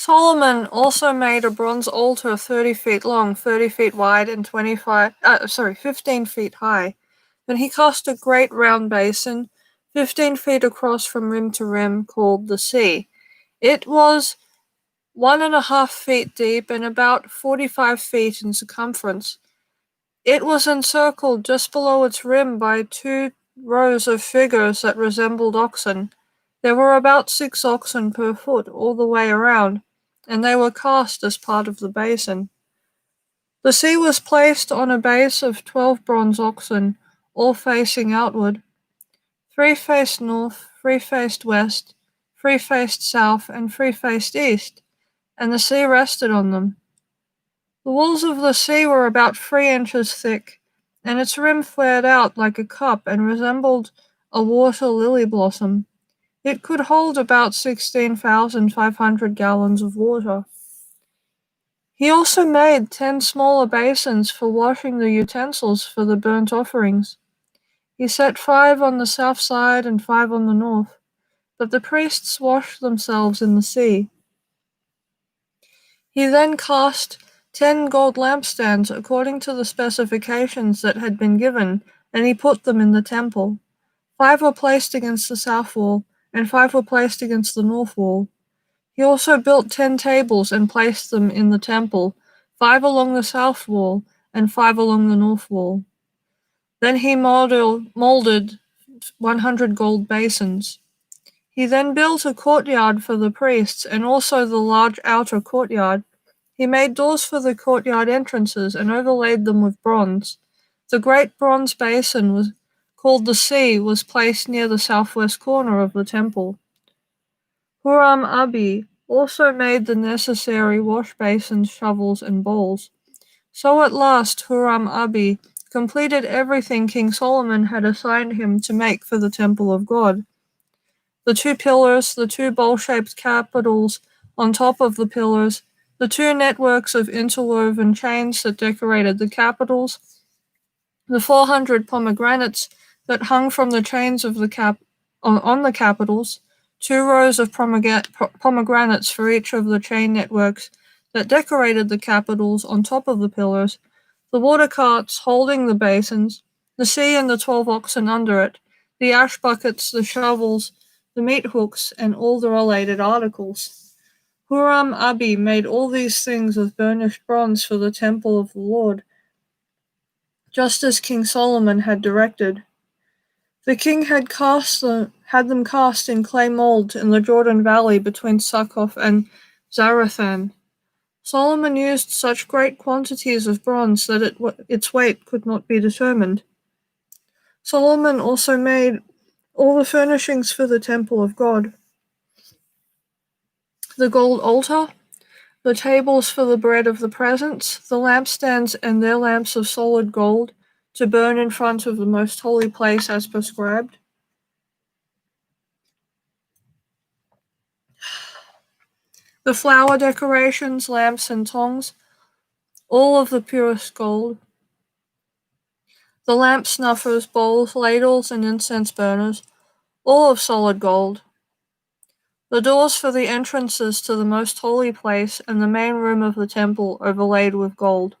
Solomon also made a bronze altar 30 feet long, 30 feet wide, and 15 feet high. Then he cast a great round basin, 15 feet across from rim to rim, called the sea. It was 1.5 feet deep and about 45 feet in circumference. It was encircled just below its rim by 2 rows of figures that resembled oxen. There were about 6 oxen per foot all the way around, and they were cast as part of the basin. The sea was placed on a base of 12 bronze oxen, all facing outward. 3 faced north, 3 faced west, 3 faced south, and 3 faced east, and the sea rested on them. The walls of the sea were about 3 inches thick, and its rim flared out like a cup and resembled a water lily blossom. It could hold about 16,500 gallons of water. He also made 10 smaller basins for washing the utensils for the burnt offerings. He set 5 on the south side and 5 on the north, but the priests washed themselves in the sea. He then cast 10 gold lampstands according to the specifications that had been given, and he put them in the temple. 5 were placed against the south wall, and 5 were placed against the north wall. He also built 10 tables and placed them in the temple, 5 along the south wall and 5 along the north wall. Then he molded 100 gold basins. He then built a courtyard for the priests and also the large outer courtyard. He made doors for the courtyard entrances and overlaid them with bronze. The great bronze basin called the sea was placed near the southwest corner of the temple. Huram-Abi also made the necessary wash basins, shovels, and bowls. So at last Huram-Abi completed everything King Solomon had assigned him to make for the temple of God. The 2 pillars, the 2 bowl-shaped capitals on top of the pillars, the 2 networks of interwoven chains that decorated the capitals, the 400 pomegranates that hung from the chains of on the capitals, 2 rows of pomegranates for each of the chain networks that decorated the capitals on top of the pillars, the water carts holding the basins, the sea and the 12 oxen under it, the ash buckets, the shovels, the meat hooks, and all the related articles. Huram-Abi made all these things of burnished bronze for the temple of the Lord, just as King Solomon had directed. The king had them cast in clay molds in the Jordan Valley between Succoth and Zarethan. Solomon used such great quantities of bronze that its weight could not be determined. Solomon also made all the furnishings for the temple of God: the gold altar, the tables for the bread of the presence, the lampstands and their lamps of solid gold to burn in front of the most holy place as prescribed, the flower decorations, lamps, and tongs, all of the purest gold, the lamp snuffers, bowls, ladles, and incense burners, all of solid gold, the doors for the entrances to the most holy place and the main room of the temple overlaid with gold,